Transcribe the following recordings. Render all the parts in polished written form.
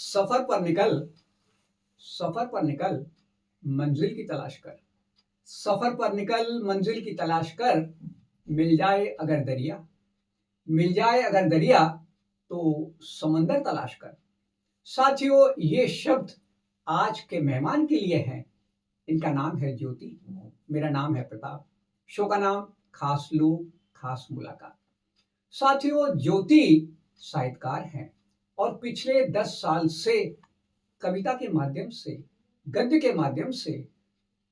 सफर पर निकल सफर पर निकल मंजिल की तलाश कर। सफर पर निकल मंजिल की तलाश कर। मिल जाए अगर दरिया मिल जाए अगर दरिया तो समंदर तलाश कर। साथियों, ये शब्द आज के मेहमान के लिए हैं। इनका नाम है ज्योति, मेरा नाम है प्रताप। शो का नाम खास लोग खास मुलाकात। साथियों, ज्योति साहित्यकार हैं और पिछले 10 साल से कविता के माध्यम से, गद्य के माध्यम से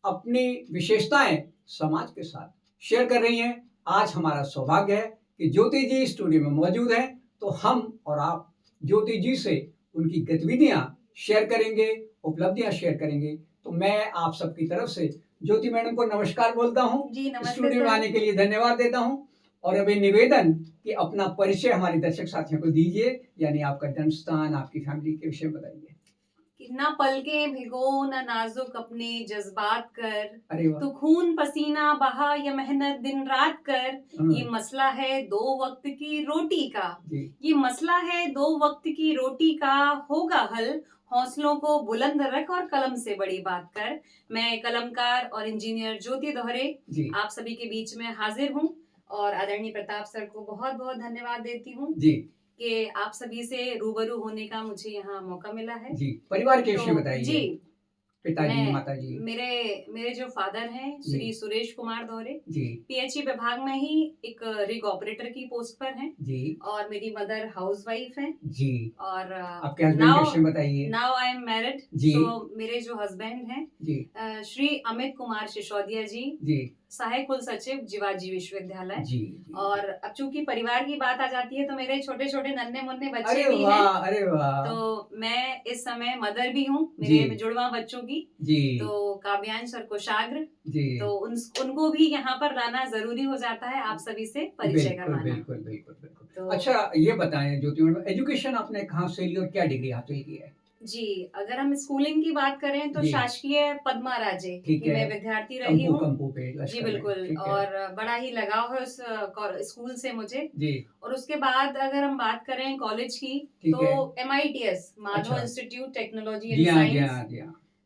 अपनी विशेषताएं समाज के साथ शेयर कर रही हैं। आज हमारा सौभाग्य है कि ज्योति जी स्टूडियो में मौजूद हैं, तो हम और आप ज्योति जी से उनकी गतिविधियां शेयर करेंगे, उपलब्धियां शेयर करेंगे। तो मैं आप सबकी तरफ से ज्योति मैडम को नमस्कार बोलता हूं। जी नमस्ते स्टूडियो में आने के लिए धन्यवाद देता हूं और अभी निवेदन कि अपना परिचय हमारे दर्शक साथियों को दीजिए, यानी आपका जन्म स्थान, आपकी फैमिली के विषय में बताइए। ना पलकें भिगो ना नाजुक अपने जज्बात कर, अरे वाह, तो खून पसीना बहा या मेहनत दिन रात कर। ये मसला है 2 वक्त की रोटी का, ये मसला है 2 वक्त की रोटी का, होगा हल हौसलों को बुलंद रख और कलम से बड़ी बात कर। मैं कलमकार और इंजीनियर ज्योति दोहरे आप सभी के बीच में हाजिर हूँ और आदरणीय प्रताप सर को बहुत बहुत धन्यवाद देती हूँ कि आप सभी से रूबरू होने का मुझे यहाँ मौका मिला है। जी, परिवार के विषय बताइए। जी, पिताजी, माताजी। मेरे जो फादर हैं श्री सुरेश कुमार दोहरे, पीएचई विभाग में ही एक रिग ऑपरेटर की पोस्ट पर हैं जी, और मेरी मदर हाउसवाइफ हैं जी। और आपके हस्बैंड के विषय बताइए। नाउ आई एम मैरिड, सो मेरे जो हस्बैंड हैं जी, श्री अमित कुमार सिसोदिया जी, सहायक कुल सचिव जिवाजी विश्वविद्यालय जी। और अब चूंकि परिवार की बात आ जाती है तो मेरे छोटे छोटे नन्हे मुन्ने बच्चे भी हैं। अरे वाह। तो मैं इस समय मदर भी हूँ मेरे जुड़वा बच्चों की जी। तो काव्यांश और कुशाग्र जी, तो उनको भी यहाँ पर लाना जरूरी हो जाता है आप सभी से परिचय करवाना। बिल्कुल बिल्कुल बिल्कुल। तो अच्छा, ये बताएं ज्योति मैडम, एजुकेशन आपने कहाँ से ली और क्या डिग्री हासिल की है? जी, अगर हम स्कूलिंग की बात करें तो शासकीय पद्मा राजे की मैं विद्यार्थी रही हूँ जी, बिल्कुल। और बड़ा ही लगाव है उस स्कूल से मुझे जी। और उसके बाद अगर हम बात करें कॉलेज की तो MITS Madhav institute technology and science,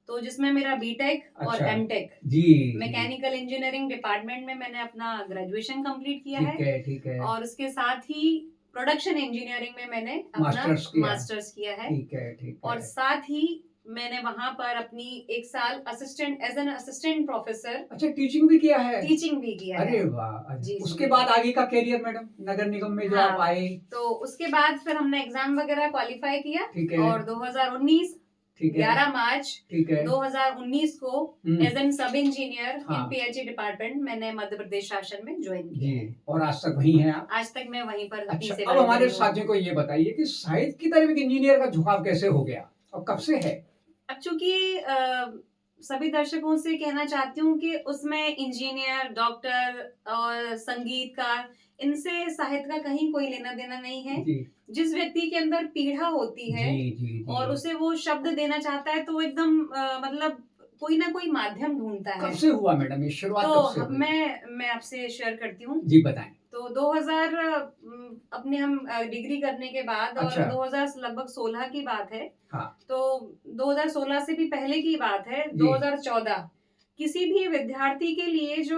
तो जिसमें मेरा बीटेक और एमटेक जी, मैकेनिकल इंजीनियरिंग डिपार्टमेंट में मैंने अपना ग्रेजुएशन कंप्लीट किया है और उसके साथ ही प्रोडक्शन इंजीनियरिंग में मैंने अपना मास्टर्स किया है ठीक है। और साथ ही मैंने वहां पर अपनी 1 साल एज एन असिस्टेंट प्रोफेसर। अच्छा, टीचिंग भी किया है? टीचिंग भी किया है। अरे वाह जी। उसके बाद आगे का कैरियर मैडम, नगर निगम में जो आप आए? तो उसके बाद फिर हमने एग्जाम वगैरह क्वालिफाई किया और 2019 11 मार्च 2019 को एज एन सब इंजीनियर इन पीएचई डिपार्टमेंट मैंने मध्य प्रदेश शासन में ज्वाइन किया और आज तक वहीं हैं आप? आज तक मैं वहीं पर। अच्छा, अब हमारे साथियों को ये बताइए कि साहित्य की तरफ एक इंजीनियर का झुकाव कैसे हो गया और कब से है? अब चूंकि सभी दर्शकों से कहना चाहती हूँ कि उसमें इंजीनियर, डॉक्टर और संगीतकार, इनसे साहित्य का कहीं कोई लेना देना नहीं है जी। जिस व्यक्ति के अंदर पीड़ा होती है जी। और उसे वो शब्द देना चाहता है तो वो एकदम मतलब कोई ना कोई माध्यम ढूंढता है। कब से हुआ मैडम ये शुरुआत? तो कब से हुई? मैं आपसे शेयर करती हूँ जी, बताएं। तो 2000 अपने हम डिग्री करने के बाद और 2000 लगभग 16 की बात है हाँ। तो 2016 से भी पहले की बात है 2014 किसी भी विद्यार्थी के लिए जो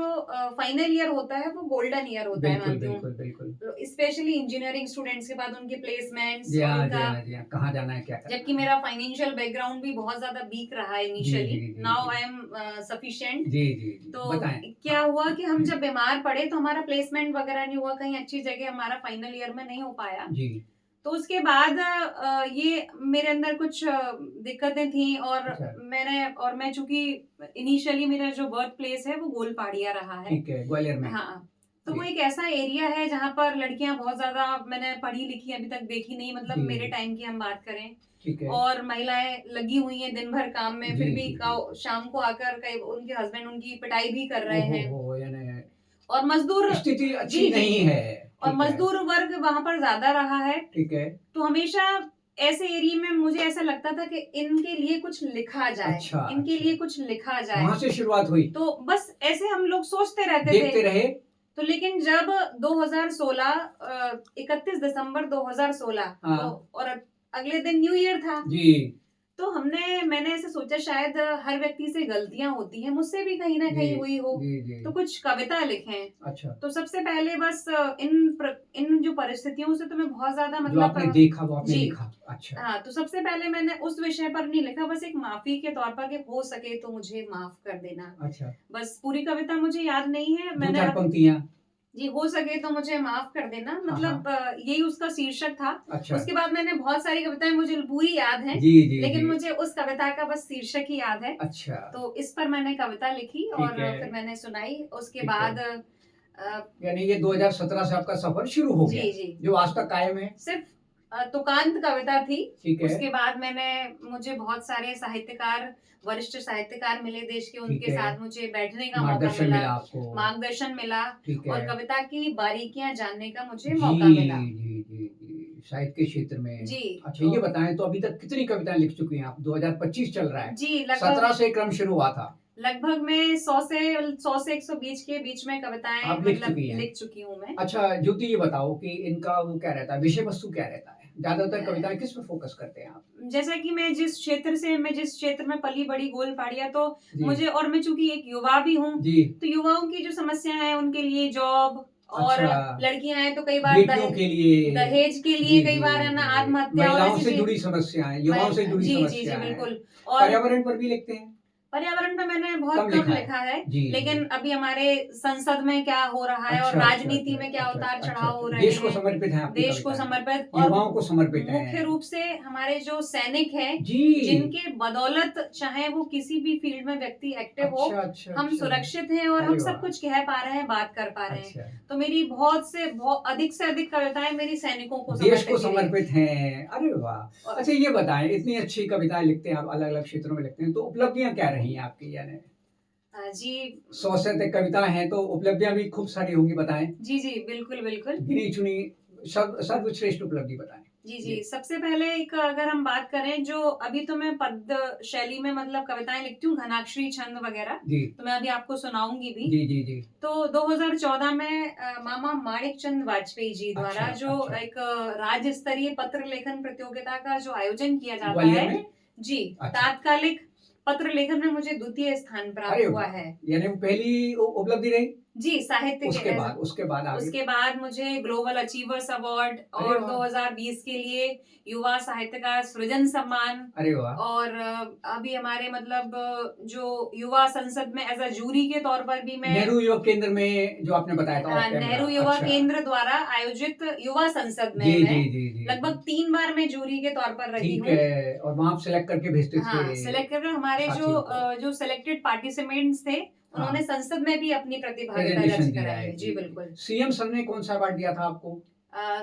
फाइनल ईयर होता है वो गोल्डन ईयर होता है मानती हूँ, स्पेशली इंजीनियरिंग स्टूडेंट्स के बाद उनके प्लेसमेंट्स कहाँ जाना है क्या करना। जबकि मेरा फाइनेंशियल बैकग्राउंड भी बहुत ज्यादा वीक रहा है initially, now I am sufficient. तो क्या हुआ कि हम जब बीमार पड़े तो हमारा प्लेसमेंट वगैरह नहीं हुआ, कहीं अच्छी जगह हमारा फाइनल ईयर में नहीं हो पाया जी। तो उसके बाद ये मेरे अंदर कुछ दिक्कतें थी और मैं चूंकि इनिशियली मेरा जो बर्थ प्लेस है वो गोलपाड़िया रहा है ग्वालियर में हाँ। तो वो एक ऐसा एरिया है जहाँ पर लड़कियां बहुत ज्यादा मैंने पढ़ी लिखी अभी तक देखी नहीं, मतलब मेरे टाइम की हम बात करें, और महिलाएं लगी हुई हैं दिन भर काम में फिर भी शाम को आकर कई उनके हस्बैंड उनकी पिटाई भी कर रहे हैं और मजदूर स्थिति अच्छी नहीं है और मजदूर वर्ग वहाँ पर ज्यादा रहा है तो हमेशा ऐसे एरिया में मुझे ऐसा लगता था कि इनके लिए कुछ लिखा जाए इनके लिए कुछ लिखा जाए। वहाँ से शुरुआत हुई तो बस ऐसे हम लोग सोचते रहते देखते रहे। तो लेकिन जब 2016 31 दिसंबर 2016 और अगले दिन न्यू ईयर था जी। तो मैंने ऐसे सोचा शायद हर व्यक्ति से गलतियां होती हैं, मुझसे भी कहीं ना कहीं हुई हो, तो कुछ कविता लिखें। अच्छा। तो सबसे पहले बस इन जो परिस्थितियों से तो मैं बहुत ज्यादा जो आपने देखा वो आपने लिखा। अच्छा। हाँ, तो सबसे पहले मैंने उस विषय पर नहीं लिखा, बस एक माफी के तौर पर कि हो सके तो मुझे माफ कर देना। अच्छा। बस पूरी कविता मुझे याद नहीं है, मैंने 2-4 पंक्तियां जी, हो सके तो मुझे माफ कर देना, मतलब यही उसका शीर्षक था। अच्छा। उसके बाद मैंने बहुत सारी कविताएं मुझे पूरी याद हैं, लेकिन मुझे उस कविता का बस शीर्षक ही याद है। अच्छा। तो इस पर मैंने कविता लिखी और फिर मैंने सुनाई। उसके बाद यानी ये 2017 से आपका सफर शुरू हो गया। जी, जो आज तक कायम है। सिर्फ तुकांत कविता थी। ठीक है। उसके बाद मुझे बहुत सारे साहित्यकार, वरिष्ठ साहित्यकार मिले देश के, उनके साथ मुझे बैठने का मौका मिला, मार्गदर्शन मिला और कविता की बारीकियां जानने का मुझे मौका मिला। जी, साहित्य के क्षेत्र में। जी। अच्छा, ये बताएं तो अभी तक कितनी कविताएं लिख चुकी हैं आप? 2025 चल रहा है जी, 17 से क्रम शुरू हुआ था। लगभग मैं 100 से 120 के बीच में कविताएं लिख चुकी हूँ मैं। अच्छा ज्योति, ये बताओ कि इनका वो क्या रहता है, विषय वस्तु क्या रहता है? ज्यादातर कविताएं किस पे फोकस करते हैं आप? जैसा कि मैं जिस क्षेत्र में पली बड़ी गोल पाड़िया, तो मुझे, और मैं चूंकि एक युवा भी हूँ, तो युवाओं की जो समस्या है उनके लिए जॉब, और लड़कियां हैं तो कई बार दहेज के लिए कई बार है ना, आत्महत्या, महिलाओं से जुड़ी समस्याएं, युवाओं से जुड़ी समस्याएं। जी, बिल्कुल। और पर्यावरण पर भी लिखते हैं? पर्यावरण पे मैंने बहुत कम लिखा है, लेकिन अभी हमारे संसद में क्या हो रहा है और राजनीति में क्या उतार चढ़ाव हो रहे हैं, देश को समर्पित है, देश को समर्पित, युवाओं को समर्पित है। मुख्य रूप से हमारे जो सैनिक हैं, जिनके बदौलत चाहे वो किसी भी फील्ड में व्यक्ति एक्टिव हो, हम सुरक्षित हैं और हम सब कुछ कह पा रहे हैं, बात कर पा रहे हैं। तो मेरी बहुत अधिक से अधिक कविताएं मेरी सैनिकों को देश को समर्पित हैं। अरे वाह। अच्छा, ये बताएं, इतनी अच्छी कविताएं लिखते हैं आप, अलग अलग क्षेत्रों में लिखते हैं, तो उपलब्धियां क्या रही हैं आपकी? यानी जी, 100 से अधिक कविताएं हैं तो उपलब्धियां भी खूब सारी होंगी, बताएं। जी, बिल्कुल। गिनी चुनी सर्वश्रेष्ठ उपलब्धि बताएं। जी, सबसे पहले एक अगर हम बात करें, जो अभी तो मैं पद शैली में मतलब कविताएं लिखती हूँ, घनाक्षरी छंद वगैरह, तो मैं अभी आपको सुनाऊंगी भी। जी। तो 2014 में मामा माणिक चंद वाजपेयी जी द्वारा एक राज्य स्तरीय पत्र लेखन प्रतियोगिता का जो आयोजन किया जाता है, जी, तात्कालिक पत्र लेखन में मुझे द्वितीय स्थान प्राप्त हुआ है। यानी वो पहली उपलब्धि रही जी, साहित्य उसके बाद मुझे ग्लोबल अचीवर्स अवार्ड और 2020 के लिए युवा साहित्यकार सृजन सम्मान। अरे वाह। और अभी हमारे मतलब जो युवा संसद में एज अ जूरी के तौर पर भी मैं, नेहरू युवा केंद्र में जो आपने बताया था, नेहरू युवा केंद्र द्वारा आयोजित युवा संसद में लगभग 3 बार मैं जूरी के तौर पर रही हूँ। और वहाँ सेलेक्ट करके भेजते थे। सेलेक्ट करके हमारे जो सिलेक्टेड पार्टिसिपेंट्स थे, उन्होंने संसद में भी अपनी प्रतिभागिता दर्ज कराई। जी, बिल्कुल। सीएम सर ने कौन सा अवार्ड दिया था आपको,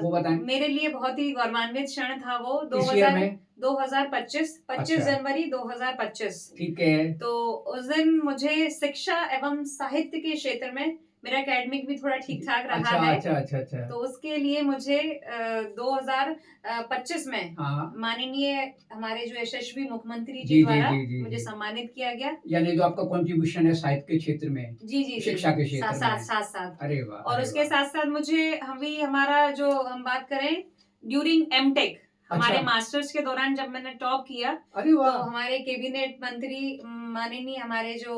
वो बताएं। मेरे लिए बहुत ही गौरवान्वित क्षण था वो 2025 जनवरी 2025। ठीक है। तो उस दिन मुझे शिक्षा एवं साहित्य के क्षेत्र में मेरा एकेडमिक भी थोड़ा ठीक ठाक रहा है। अच्छा। तो उसके लिए मुझे 2025 में माननीय हमारे जो यशस्वी मुख्यमंत्री जी द्वारा मुझे सम्मानित किया गया। यानी जो आपका कंट्रीब्यूशन है साहित्य के क्षेत्र में, जी, शिक्षा के क्षेत्र में, साथ। अरे वाह। और उसके साथ मुझे हमारा जो हम बात करें ड्यूरिंग एमटेक, हमारे मास्टर्स के दौरान जब मैंने टॉप किया, तो हमारे कैबिनेट मंत्री माननीय हमारे जो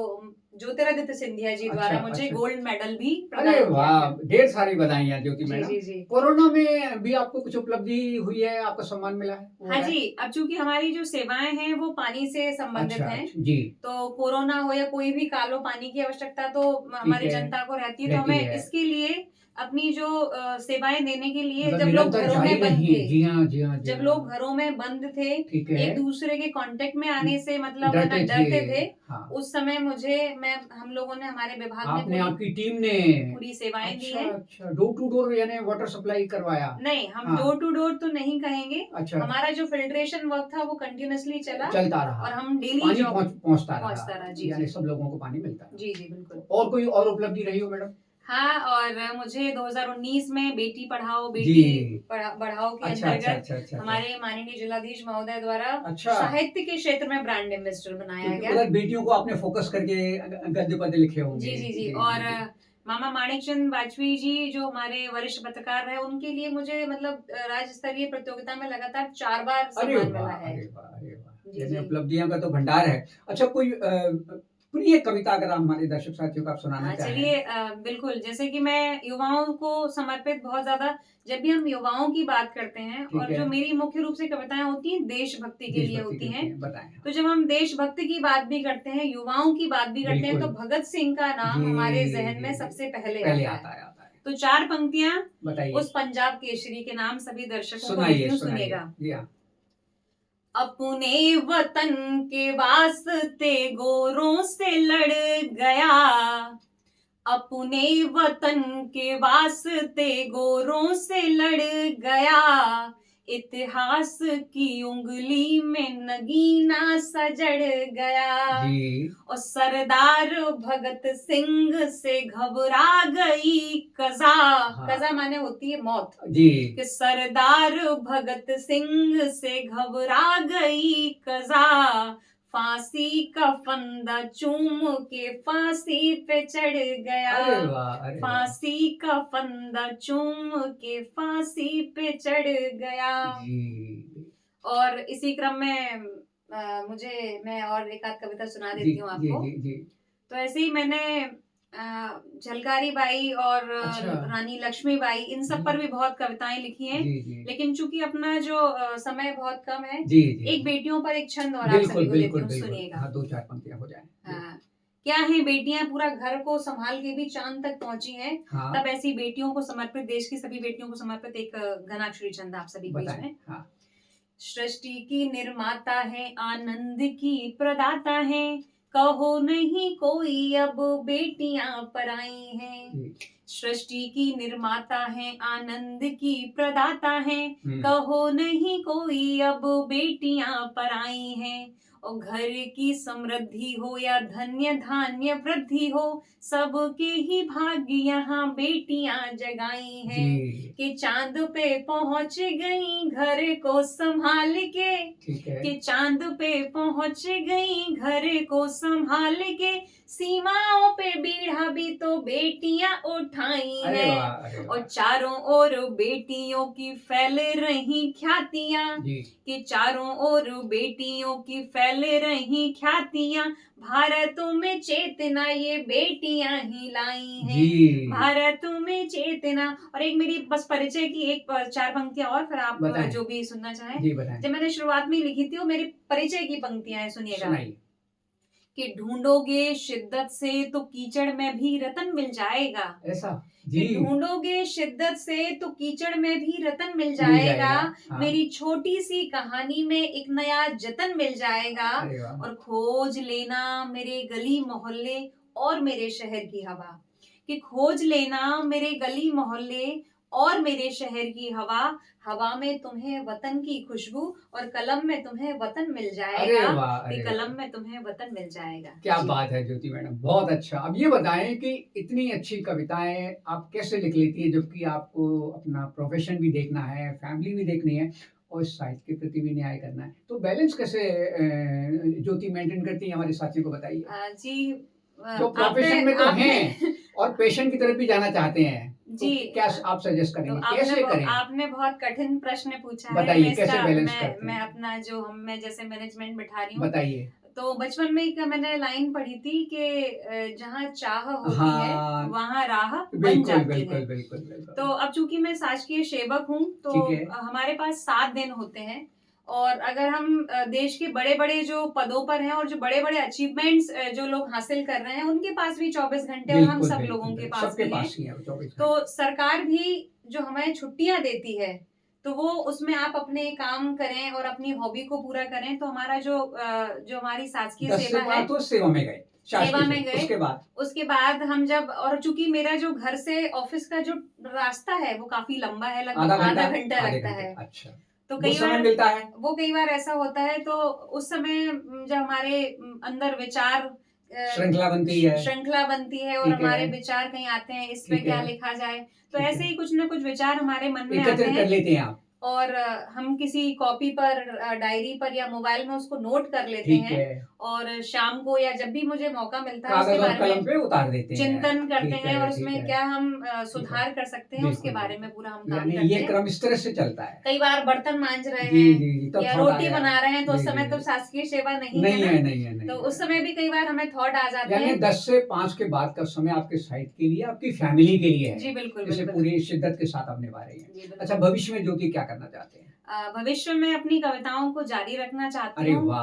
ज्योतिरादित्य सिंधिया जी द्वारा मुझे गोल्ड मेडल भी प्रदान किया। वाह, ढेर सारी बधाइयाँ ज्योति मैडम। जी। कोरोना में भी आपको कुछ उपलब्धि हुई है, आपको सम्मान मिला है? हाँ जी, अब चूंकि हमारी जो सेवाएं हैं वो पानी से संबंधित हैं, जी, तो कोरोना हो या कोई भी कालो, पानी की आवश्यकता तो हमारी जनता को रहती है। तो हमें इसके लिए अपनी जो सेवाएं देने के लिए, जब लोग घरों में बंद थे, जब लोग घरों में बंद थे, एक दूसरे के कांटेक्ट में आने से मतलब डरते थे, उस समय हम लोगों ने, हमारे विभाग ने, आपकी टीम ने पूरी सेवाएं दी है। डोर टू डोर यानी वाटर सप्लाई करवाया? नहीं, हम डोर टू डोर तो नहीं कहेंगे। हमारा जो फिल्ट्रेशन वर्क था वो कंटिन्यूअसली चलता रहा और हम डेली पहुंचता रहा। जी, यानी सब लोगों को पानी मिलता है। जी, बिल्कुल। और कोई और उपलब्धि रही हो मैडम? हाँ, और मुझे 2019 में बेटी पढ़ाओ बेटी बढ़ाओ के अंतर्गत हमारे माननीय जिलाधीश महोदय द्वारा साहित्य के क्षेत्र में ब्रांड एम्बेसडर बनाया गया। बेटियों को आपने फोकस करके गद्य पद्य लिखे होंगे। जी। और मामा माणिकचंद वाजपेयी जी जो हमारे वरिष्ठ पत्रकार रहे, उनके लिए मुझे मतलब राज्य स्तरीय प्रतियोगिता में लगातार 4 बार सम्मान मिला है। अरे वाह, उपलब्धियों का तो भंडार है। अच्छा, कोई प्रिय कविता अगर आप हमारे दर्शक साथियों को आप सुनाना चाहें? चलिए, बिल्कुल। जैसे कि मैं युवाओं को समर्पित बहुत ज्यादा, जब भी हम युवाओं की बात करते हैं, और जो मेरी मुख्य रूप से कविताएं होती हैं देशभक्ति के लिए होती हैं। तो जब हम देशभक्ति की बात भी करते हैं, युवाओं की बात भी करते हैं, तो भगत सिंह का नाम हमारे जहन में सबसे पहले आता है। तो 4 पंक्तियां उस पंजाब केसरी के नाम सभी दर्शकों को सुनिएगा। अपने वतन के वास्ते गोरों से लड़ गया, अपने वतन के वास्ते गोरों से लड़ गया, इतिहास की उंगली में नगीना सजड़ गया। और सरदार भगत सिंह से घबरा गई कज़ा। कज़ा माने होती है मौत जी। कि सरदार भगत सिंह से घबरा गई कज़ा, फांसी का फंदा चूम के फांसी पे चढ़ गया। फांसी का फंदा चूम के फांसी पे चढ़ गया जी। और इसी क्रम में मैं और एक आध कविता सुना देती हूँ आपको जी। तो ऐसे ही मैंने झलकारी बाई और रानी लक्ष्मीबाई, इन सब पर भी बहुत कविताएं लिखी हैं। लेकिन चूंकि अपना जो समय बहुत कम है, एक बेटियों पर एक छंद और आप सभी को देती हूँ, सुनिएगा। 2-4 पंक्तियां हो जाएं। क्या है बेटियां पूरा घर को संभाल के भी चांद तक पहुंची हैं। तब ऐसी बेटियों को समर्पित, देश की सभी बेटियों को समर्पित एक घनाक्षरी छंद आप सभी बीच में। सृष्टि की निर्माता है, आनंद की प्रदाता है, कहो नहीं कोई अब बेटियां पराई हैं। सृष्टि की निर्माता है, आनंद की प्रदाता है, कहो नहीं कोई अब बेटियां पराई हैं। और घर की समृद्धि हो या धन्य धान्य वृद्धि हो, सबके ही भाग्य यहाँ बेटियां जगाई हैं। कि चांद पे पहुंच गई घर को संभाल के, कि चांद पे पहुंच गई घर को संभाल के, सीमाओं पे बीड़ा भी तो बेटियां उठाई हैं। और चारों ओर बेटियों की फैल रही ख्यातियां, कि चारों ओर बेटियों की फैल रही ख्यातियां, भारत में चेतना ये बेटियां ही लाई हैं। भारत में चेतना। और एक मेरी बस परिचय की एक 4 पंक्तियां और, फिर आप जो भी सुनना चाहें। जब मैंने शुरुआत में लिखी थी, वो मेरी परिचय की पंक्तियां हैं, सुनिएगा। कि ढूंढोगे शिद्दत से तो कीचड़ में भी रतन मिल जाएगा। ऐसा जी। ढूंढोगे शिद्दत से तो कीचड़ में भी रतन मिल जाएगा। मेरी छोटी सी कहानी में एक नया जतन मिल जाएगा। और खोज लेना मेरे गली मोहल्ले और मेरे शहर की हवा, कि खोज लेना मेरे गली मोहल्ले और मेरे शहर की हवा, हवा में तुम्हें वतन की खुशबू और कलम में तुम्हें वतन मिल जाएगा। कलम में तुम्हें वतन मिल जाएगा। क्या बात है ज्योति मैडम, बहुत अच्छा। अब ये बताएं कि इतनी अच्छी कविताएं आप कैसे लिख लेती है, जबकि आपको अपना प्रोफेशन भी देखना है, फैमिली भी देखनी है और साहित्य के प्रति भी न्याय करना है, तो बैलेंस कैसे ज्योति मेंटेन करती है, हमारे साथियों को बताइए। जी, जो प्रोफेशन में तो हैं और पेशेंट की तरफ भी जाना चाहते हैं जी, तो क्या आप सजेस्ट करेंगे, तो कैसे करें? आपने बहुत कठिन प्रश्न पूछा है। बताइए कैसे बैलेंस करते हैं? मैं अपना जो मैं जैसे मैनेजमेंट बैठा रही हूँ, बताइए। तो बचपन में ही मैंने लाइन पढ़ी थी कि जहाँ चाह होती है वहाँ राह बन जाती है। बिल्कुल। तो अब चूंकि मैं शासकीय सेवक हूँ, तो हमारे पास 7 दिन होते हैं। और अगर हम देश के बड़े बड़े जो पदों पर हैं और जो बड़े बड़े अचीवमेंट्स जो लोग हासिल कर रहे हैं, उनके पास भी 24 घंटे और हम सब लोगों के पास भी है। तो सरकार भी जो हमें छुट्टियां देती है, तो वो उसमें आप अपने काम करें और अपनी हॉबी को पूरा करें। तो हमारा जो हमारी शासकीय सेवा है, तो सेवा में गए। उसके बाद हम जब, और चूंकि मेरा जो घर से ऑफिस का जो रास्ता है वो काफी लंबा है, लगभग आधा घंटा लगता है। अच्छा। तो कई बार ऐसा होता है, तो उस समय जब हमारे अंदर विचार श्रृंखला बनती है और हमारे विचार कहीं आते हैं, इस पे क्या लिखा जाए, तो ऐसे ही कुछ न कुछ विचार हमारे मन में आते हैं। कर लेते हैं आप। और हम किसी कॉपी पर, डायरी पर या मोबाइल में उसको नोट कर लेते हैं और शाम को या जब भी मुझे मौका मिलता है उसके बारे में उतार देते हैं, चिंतन करते हैं और उसमें क्या हम सुधार कर सकते हैं उसके बारे में पूरा हम काम करते हैं। ये क्रम इस तरह से चलता है। कई बार बर्तन मांज रहे हैं या रोटी बना रहे हैं तो उस समय तो शासकीय सेवा नहीं है, तो उस समय भी कई बार हमें थॉट आ जाते हैं। 10 से 5 के बाद का समय आपके साइट के लिए, आपकी फैमिली के लिए है। जी बिल्कुल, इसे पूरी शिद्दत के साथ आप निभा रही हैं। अच्छा, भविष्य में ज्योति क्या करना चाहते हैं? भविष्य में अपनी कविताओं को जारी रखना चाहती हूँ,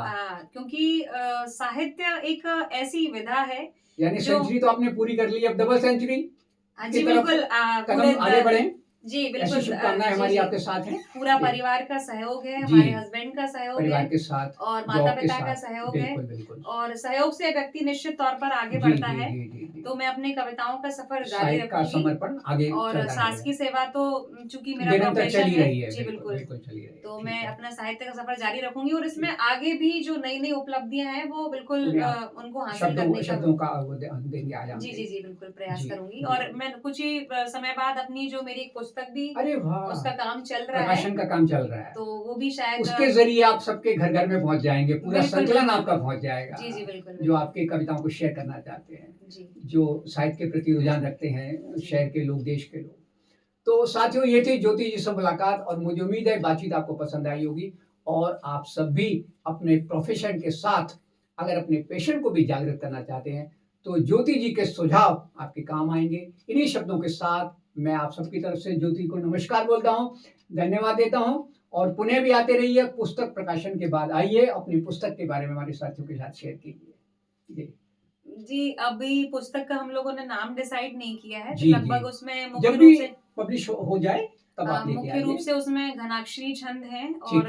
क्योंकि साहित्य एक ऐसी विधा है, यानी सेंचुरी तो आपने पूरी कर ली, अब डबल सेंचुरी। जी बिल्कुल, कदम आगे बढ़े। जी बिल्कुल, शुभकामनाएं हमारी आपके साथ हैं। पूरा परिवार का सहयोग है, हमारे हस्बैंड का सहयोग परिवार है के साथ और माता पिता का सहयोग है, और सहयोग से व्यक्ति निश्चित तौर पर आगे बढ़ता है। तो मैं अपने कविताओं का सफर जारी रखूंगी, समर्पण आगे, और शासकीय सेवा तो चूंकि मेरा प्रोफेशन है, जी बिल्कुल, तो मैं अपना साहित्य का सफर जारी रखूंगी और इसमें आगे भी जो नई नई उपलब्धियां हैं वो बिल्कुल उनको हासिल करने का जी जी जी बिल्कुल प्रयास करूंगी। और मैं कुछ ही समय बाद अपनी जो मेरी पुस्तक भी, उसका काम चल रहा है, प्रकाशन का काम चल रहा है, तो वो भी शायद उसके जरिए आप सबके घर घर में पहुंच जाएंगे, पूरा संकलन आपका पहुंच जाएगा। जी जी बिल्कुल, जो आपकी कविताओं को शेयर करना चाहते हैं जी, जो साहित्य के प्रति रुझान रखते हैं, शहर के लोग, देश के लोग। तो साथियों, ये थी ज्योति जी से मुलाकात, और मुझे उम्मीद है बातचीत आपको पसंद आई होगी, और आप सब भी अपने प्रोफेशन के साथ अगर अपने पेशेंट को भी जागृत करना चाहते हैं तो ज्योति जी के सुझाव आपके काम आएंगे। इन्हीं शब्दों के साथ मैं आप सबकी तरफ से ज्योति को नमस्कार बोलता हूँ, धन्यवाद देता हूँ, और पुनः भी आते रहिए। पुस्तक प्रकाशन के बाद आइए, अपनी पुस्तक के बारे में हमारे साथियों के साथ शेयर कीजिए। जी, अभी पुस्तक का हम लोगों ने नाम डिसाइड नहीं किया है, लगभग उसमें मुख्य रूप से पब्लिश हो जाए तब आप मुख्य रूप से उसमें घनाक्षरी छंद है और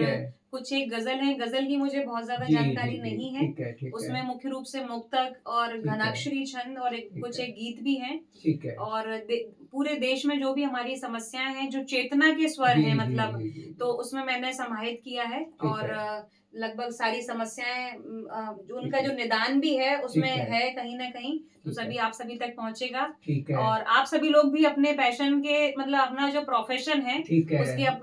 कुछ एक गजल है। गजल की मुझे बहुत ज्यादा जानकारी नहीं है, उसमें मुख्य रूप से मुक्तक और घनाक्षरी छंद और कुछ एक गीत भी हैं। और पूरे देश में जो भी हमारी समस्याएं हैं, जो चेतना के स्वर हैं मतलब, तो उसमें मैंने समाहित किया है, और लगभग सारी समस्याएं जो उनका जो निदान भी है उसमें है कहीं ना कहीं, तो सभी आप सभी तक पहुंचेगा। और आप सभी लोग भी अपने पैशन के, मतलब अपना जो प्रोफेशन है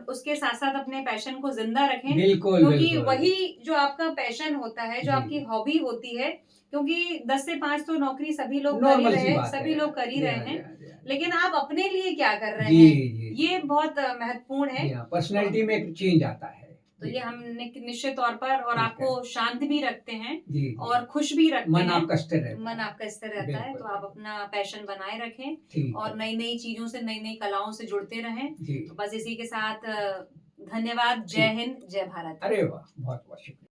उसके साथ साथ अपने पैशन को जिंदा रखें, क्योंकि वही जो आपका पैशन होता है, जो आपकी हॉबी होती है, क्योंकि 10 से 5 तो नौकरी सभी लोग कर ही रहे हैं, सभी लोग कर ही रहे हैं, लेकिन आप अपने लिए क्या कर रहे हैं, ये बहुत महत्वपूर्ण है। पर्सनैलिटी में एक चेंज आता है, तो ये हम निश्चित तौर पर, और आपको शांत भी रखते हैं और खुश भी रखते हैं, मन आपका स्थिर रहता है। तो आप अपना पैशन बनाए रखें और नई नई चीजों से, नई नई कलाओं से जुड़ते रहें। तो बस इसी के साथ धन्यवाद, जय हिंद, जय भारत। अरे वाह, बहुत बहुत शुक्रिया।